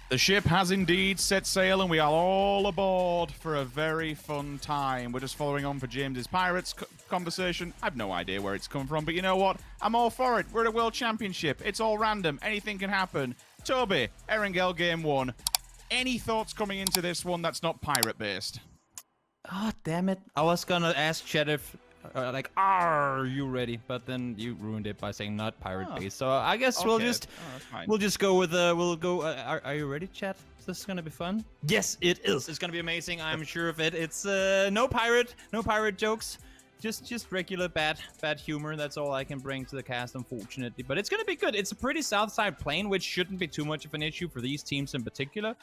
The ship has indeed set sail, and we are all aboard for a very fun time. We're just following on for James's Pirates conversation. I've no idea where it's come from, but you know what? I'm all for it. We're at a World Championship. It's all random. Anything can happen. Toby, Erangel Game 1. Any thoughts coming into this one that's not pirate-based? Oh, damn it. I was gonna ask Chet if, like, are you ready? But then you ruined it by saying not pirate-based. So I guess we'll just go with, are you ready, Chet? Is this gonna be fun? Yes, it is. It's gonna be amazing. I'm sure of it. It's, no pirate jokes. Just regular bad humor. That's all I can bring to the cast, unfortunately. But it's gonna be good. It's a pretty south side plane, which shouldn't be too much of an issue for these teams in particular.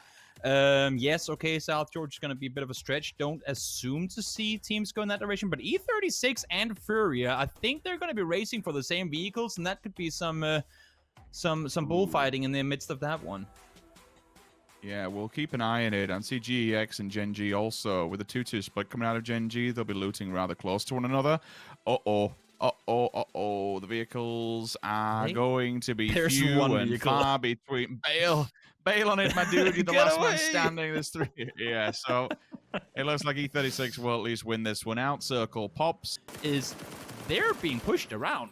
Yes, okay, South George is gonna be a bit of a stretch. Don't assume to see teams go in that direction. But E36 and Furia, I think they're gonna be racing for the same vehicles, and that could be some bullfighting in the midst of that one. Yeah, we'll keep an eye on it. And see GEX and Gen.G also. With the 2-2 split coming out of Gen.G, they'll be looting rather close to one another. Uh-oh. The vehicles are going to be few and far between. Bail on it, my dude. You're the last man standing. There's three. Yeah, so it looks like E36 will at least win this one out. Circle pops. They're being pushed around.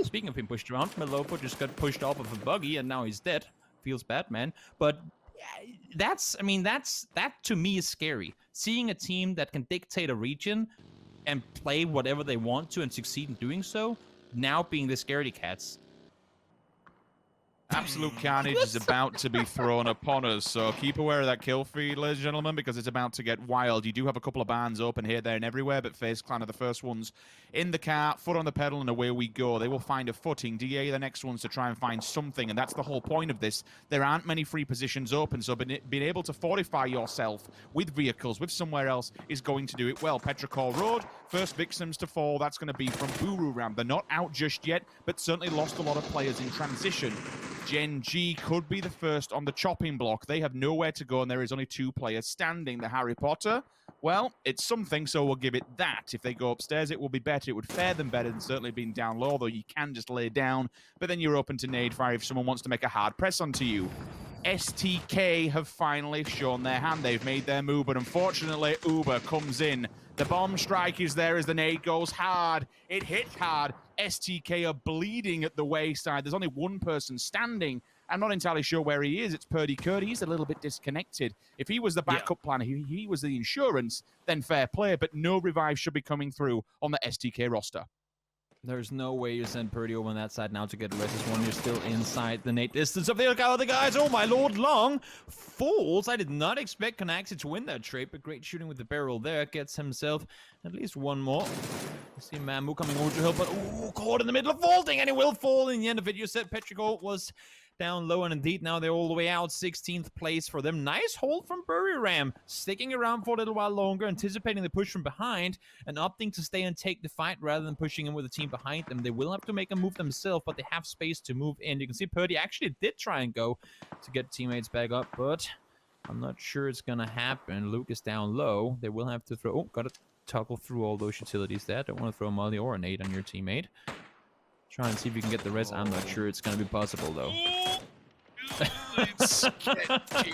Speaking of being pushed around, Melopo just got pushed off of a buggy and now he's dead. Feels bad, man. But that to me is scary. Seeing a team that can dictate a region and play whatever they want to and succeed in doing so, now being the scaredy cats. Absolute carnage is about to be thrown upon us, so keep aware of that kill feed, ladies and gentlemen, because it's about to get wild. You do have a couple of barns open here, there, and everywhere, but FaZe Clan are the first ones in the car, foot on the pedal, and away we go. They will find a footing. DA are the next ones to try and find something, and that's the whole point of this. There aren't many free positions open, so being able to fortify yourself with vehicles, with somewhere else, is going to do it well. Petrichor Road, first victims to fall, that's going to be from Buru Ram. They're not out just yet, but certainly lost a lot of players in transition. Gen.G could be the first on the chopping block. They have nowhere to go, and there is only 2 players standing. The Harry Potter, well, it's something, so we'll give it that. If they go upstairs, it will be better. It would fare them better than certainly being down low, though you can just lay down. But then you're open to nade fire if someone wants to make a hard press onto you. STK have finally shown their hand. They've made their move, but unfortunately, Uber comes in. The bomb strike is there as the nade goes hard. It hits hard. STK are bleeding at the wayside. There's only one person standing. I'm not entirely sure where he is. It's Purdy Curdy. He's a little bit disconnected. If he was the backup plan, he was the insurance, then fair play, but no revive should be coming through on the STK roster. There's no way you send Purdy over on that side now to get Resist 1. You're still inside the nade distance of the other guys. Oh my lord, Long falls. I did not expect Canaxi to win that trade, but great shooting with the barrel there. Gets himself at least one more. You see Mamu coming over to help, but caught in the middle of vaulting, and he will fall in the end of it. You said Petrichor was down low, and indeed now they're all the way out. 16th place for them. Nice hold from Buriram, sticking around for a little while longer, anticipating the push from behind and opting to stay and take the fight rather than pushing in with the team behind them. They will have to make a move themselves, but they have space to move in. You can see Purdy actually did try and go to get teammates back up, but I'm not sure it's gonna happen. Luke is down low. They will have to throw. Oh, gotta toggle through all those utilities there. Don't want to throw a molly or a nade on your teammate. Try and see if you can get the rest. I'm not sure it's gonna be possible though. It's sketchy.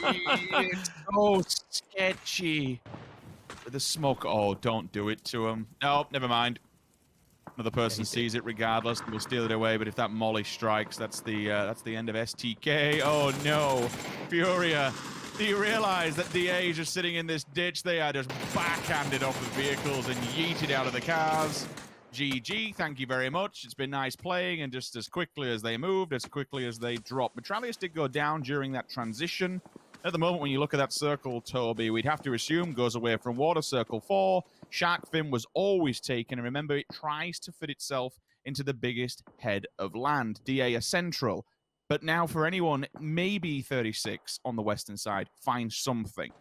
It's so sketchy. The smoke. Oh, don't do it to him. No, never mind. Another person sees it regardless and will steal it away. But if that molly strikes, that's the end of STK. Oh no, Furia. Do you realize that DA is just sitting in this ditch? They are just backhanded off the vehicles and yeeted out of the cars. GG, thank you very much. It's been nice playing, and just as quickly as they moved, as quickly as they dropped. Metralius did go down during that transition. At the moment, when you look at that circle, Toby, we'd have to assume goes away from water. Circle 4. Shark Fin was always taken, and remember, it tries to fit itself into the biggest head of land. DA are central. But now for anyone, maybe 36 on the western side, find something.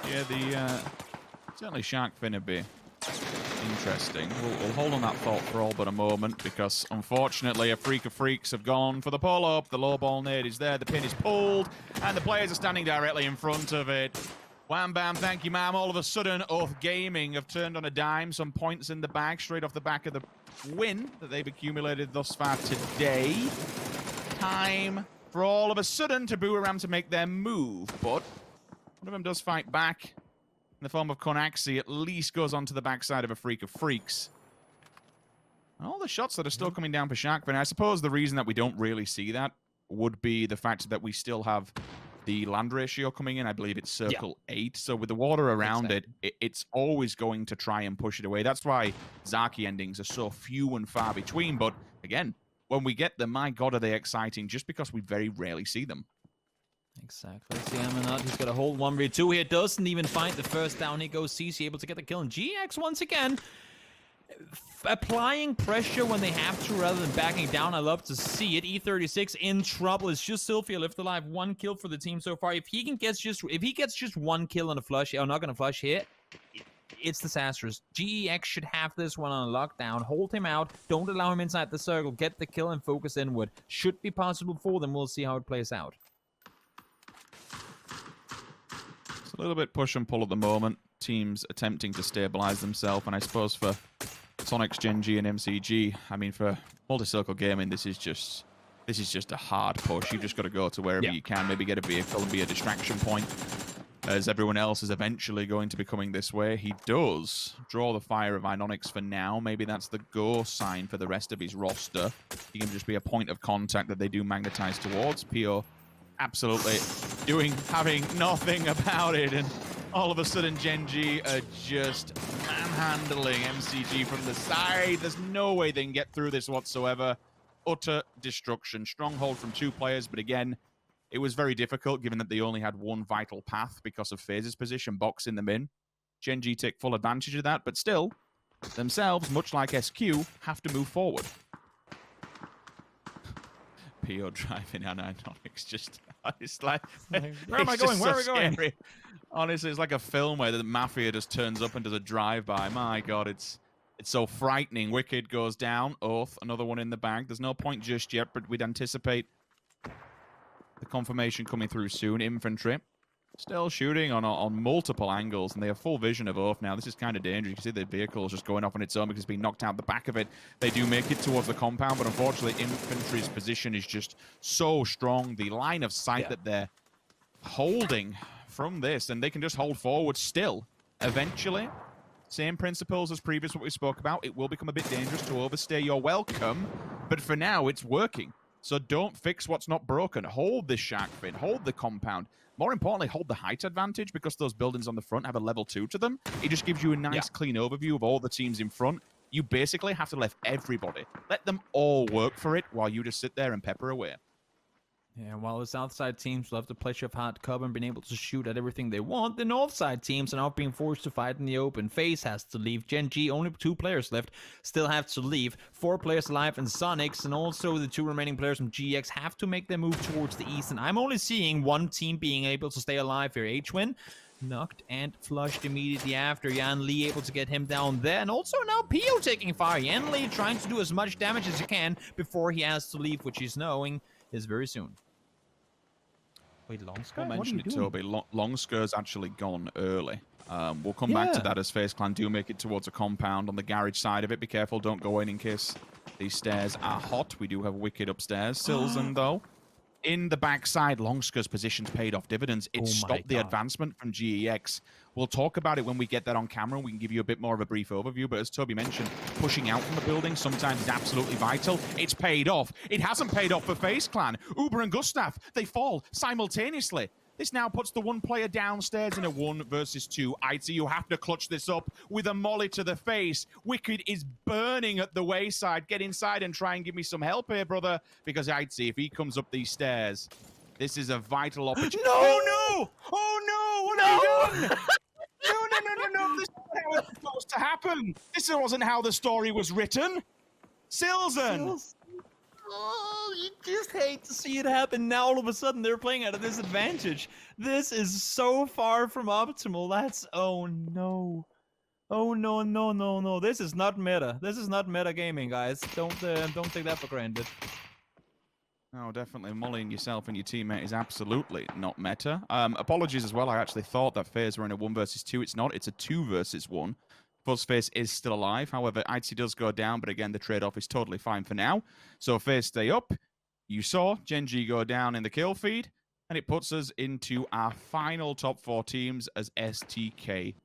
Yeah, certainly Shark Fin would be interesting. We'll hold on that thought for all but a moment, because unfortunately a freak of freaks have gone for the pull-up. The low ball nade is there, the pin is pulled, and the players are standing directly in front of it. Wham bam, thank you ma'am. All of a sudden, Oath Gaming have turned on a dime, some points in the bag, straight off the back of the win that they've accumulated thus far today. Time for all of a sudden to Boomerang to make their move. But one of them does fight back in the form of Konaxi, at least goes onto the backside of a Freak of Freaks. And all the shots that are still coming down for Sharkfin, I suppose the reason that we don't really see that would be the fact that we still have the land ratio coming in. I believe it's circle 8. So with the water around it's always going to try and push it away. That's why Zaki endings are so few and far between. But again, when we get them, my God, are they exciting just because we very rarely see them. Exactly. See Amanat, he's got a whole 1v2 here. Doesn't even find the first down. He goes CC, able to get the kill. And GX once again applying pressure when they have to rather than backing down. I love to see it. E36 in trouble. It's just Sylphia left alive. 1 kill for the team so far. If he gets just 1 kill on a flush, I'm not gonna flush here. It's disastrous. GEX should have this one on lockdown. Hold him out. Don't allow him inside the circle. Get the kill and focus inward. Should be possible for them. We'll see how it plays out. It's a little bit push and pull at the moment. Teams attempting to stabilize themselves, and I suppose for Sonic's Gen.G and MCG, I mean, for multi-circle gaming, this is just a hard push. You've just got to go to wherever you can, maybe get a vehicle and be a distraction point, as everyone else is eventually going to be coming this way. He does draw the fire of Inonix for now. Maybe that's the go sign for the rest of his roster. He can just be a point of contact that they do magnetize towards. Pio absolutely having nothing about it, and all of a sudden Gen.G are just manhandling MCG from the side. There's no way they can get through this whatsoever. Utter destruction. Stronghold from 2 players, but again, it was very difficult given that they only had 1 vital path because of FaZe's position, boxing them in. Gen.G take full advantage of that, but still, themselves, much like SQ, have to move forward. PO driving on Inonix, just, it's like, where am I going? Where are we going? Honestly, it's like a film where the Mafia just turns up and does a drive-by. My God, it's so frightening. Wicked goes down. Oath, another one in the bag. There's no point just yet, but we'd anticipate the confirmation coming through soon. Infantry still shooting on multiple angles, and they have full vision of Oath now. This is kind of dangerous. You can see the vehicle is just going off on its own because it's been knocked out the back of it. They do make it towards the compound, but unfortunately, Infantry's position is just so strong. The line of sight that they're holding from this, and they can just hold forward still. Eventually, same principles as previous what we spoke about. It will become a bit dangerous to overstay your welcome, but for now, it's working. So don't fix what's not broken. Hold this shark fin, hold the compound. More importantly, hold the height advantage because those buildings on the front have a level 2 to them. It just gives you a nice, clean overview of all the teams in front. You basically have to let everybody, let them all work for it while you just sit there and pepper away. Yeah, while the south side teams love the pleasure of hard cover and being able to shoot at everything they want, the north side teams are now being forced to fight in the open. FaZe has to leave. Gen.G, only 2 players left, still have to leave. 4 players alive, and Sonics, and also the 2 remaining players from GX have to make their move towards the east. And I'm only seeing 1 team being able to stay alive here. H-Win knocked and flushed immediately after. Yan Lee able to get him down there, and also now Pio taking fire. Yan Lee trying to do as much damage as he can before he has to leave, which he's knowing is very soon. Wait, Longsker? I mentioned it, Toby. Longskir's actually gone early. We'll come back to that as FaZe Clan do make it towards a compound on the garage side of it. Be careful, don't go in case these stairs are hot. We do have Wicked upstairs. Silzen, though, in the backside, Longskir's position's paid off dividends. It stopped the advancement from GEX. We'll talk about it when we get that on camera, and we can give you a bit more of a brief overview. But as Toby mentioned, pushing out from the building sometimes is absolutely vital. It's paid off. It hasn't paid off for FaZe Clan. Uber and Gustav, they fall simultaneously. This now puts the 1 player downstairs in a 1 versus 2. Itzy, you have to clutch this up with a molly to the face. Wicked is burning at the wayside. Get inside and try and give me some help here, brother. Because Itzy, if he comes up these stairs, this is a vital opportunity. No! Oh, no! Oh, no! What have you done? No. This isn't how it's supposed to happen. This wasn't how the story was written. Silzen! Oh, you just hate to see it happen. Now all of a sudden they're playing at a disadvantage. This is so far from optimal. That's, oh no. Oh no. This is not meta. This is not meta gaming, guys. Don't take that for granted. No, definitely. Mollying yourself and your teammate is absolutely not meta. Apologies as well. I actually thought that FaZe were in a 1 versus 2. It's not. It's a 2 versus 1. FaZe is still alive. However, ITC does go down, but again, the trade-off is totally fine for now. So FaZe stay up. You saw Gen.G go down in the kill feed, and it puts us into our final top 4 teams as STK.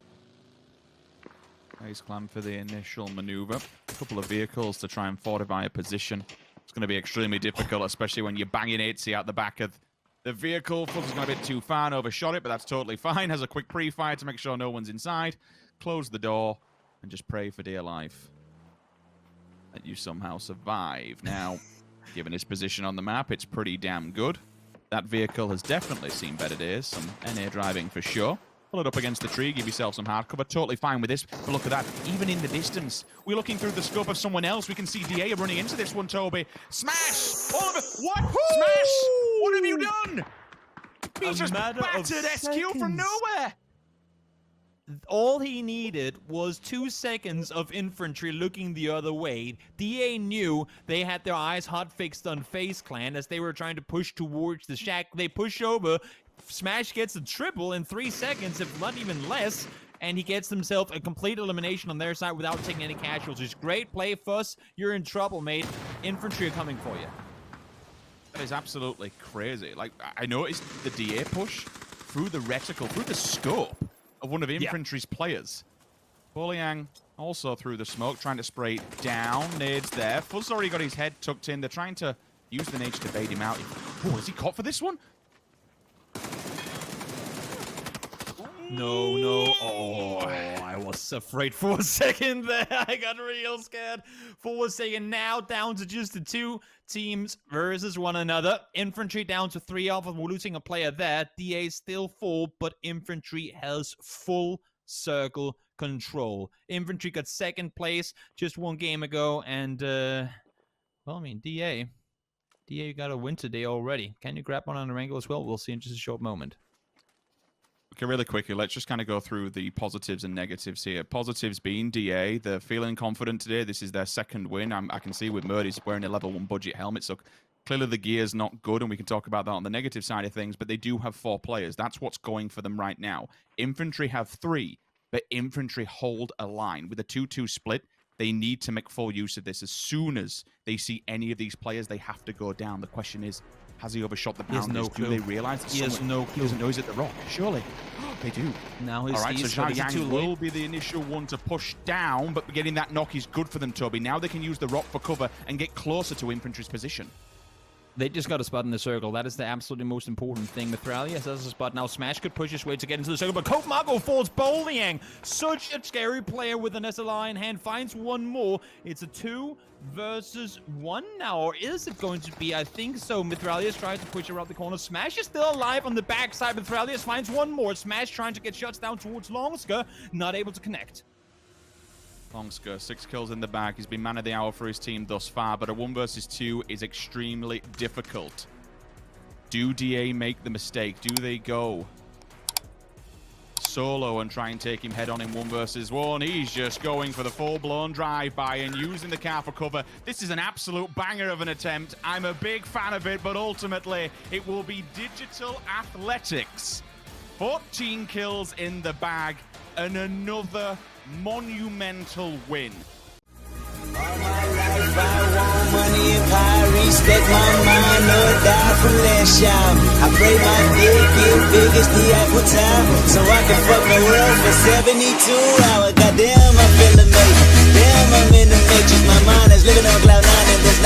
Nice clan for the initial maneuver. A couple of vehicles to try and fortify a position. It's going to be extremely difficult, especially when you're banging 8C out the back of the vehicle. Fuzz has gone a bit too far and overshot it, but that's totally fine. Has a quick pre-fire to make sure no one's inside. Close the door and just pray for dear life that you somehow survive. Now, given his position on the map, it's pretty damn good. That vehicle has definitely seen better days. Some NA driving for sure. Pull it up against the tree, give yourself some hard cover. Totally fine with this. But look at that. Even in the distance, we're looking through the scope of someone else. We can see DA running into this one, Toby. Smash! All of it. What? Smash! What have you done? He just battered SQ from nowhere. All he needed was 2 seconds of infantry looking the other way. DA knew they had their eyes hot fixed on FaZe Clan as they were trying to push towards the shack. They push over. Smash gets a triple in 3 seconds, if not even less, and he gets himself a complete elimination on their side without taking any casualties. Great play, Fuss. You're in trouble, mate. Infantry are coming for you. That is absolutely crazy. Like, I noticed the DA push through the reticle, through the scope of one of infantry's players. Boliang also through the smoke, trying to spray it down. Nades there. Fuzz already got his head tucked in. They're trying to use the nades to bait him out. Oh, is he caught for this one? No. Oh, I was afraid for a second there. I got real scared for a second. Now down to just the 2 teams versus one another. Infantry down to 3 off, and we're losing a player there. DA still 4, but infantry has full circle control. Infantry got 2nd place just 1 game ago, and well, I mean, DA got a win today already. Can you grab one on the angle as well? We'll see in just a short moment. Okay, really quickly, let's just kind of go through the positives and negatives here. Positives being DA, they're feeling confident today. This is their 2nd win. I can see with Murdy's wearing a level 1 budget helmet, so clearly the gear's not good, and we can talk about that on the negative side of things, but they do have 4 players. That's what's going for them right now. Infantry have 3, but infantry hold a line. With a 2-2 split, they need to make full use of this. As soon as they see any of these players, they have to go down. The question is, has he overshot the boundaries? No clue. Do they realize that he has no clue. He doesn't know he's at the rock? Surely. They do. Now his all right, so Zhang will be the initial one to push down, but getting that knock is good for them, Toby. Now they can use the rock for cover and get closer to infantry's position. They just got a spot in the circle. That is the absolutely most important thing. Mithralia has a spot now. Smash could push his way to get into the circle, but Cope Marco falls. Boliang, such a scary player with an SLI in hand, finds one more. It's a 2 versus 1 now, or is it going to be? I think so. Mithralius tries to push around the corner. Smash is still alive on the backside. Mithralius finds one more. Smash trying to get shots down towards Longska, not able to connect. Longska, 6 kills in the bag. He's been man of the hour for his team thus far, but a 1 versus 2 is extremely difficult. Do DA make the mistake? Do they go solo and try and take him head on in 1 versus 1? He's just going for the full-blown drive-by and using the car for cover. This is an absolute banger of an attempt. I'm a big fan of it, but ultimately it will be Digital Athletics. 14 kills in the bag and another monumental win. All my life I want money and power, respect my mind, no die from last y'all. I pray my dick get big as the Apple Tower, so I can fuck the world for 72 hours. Goddamn, I feel amazing. Damn, I'm in the matrix. My mind is living on cloud 9 and there's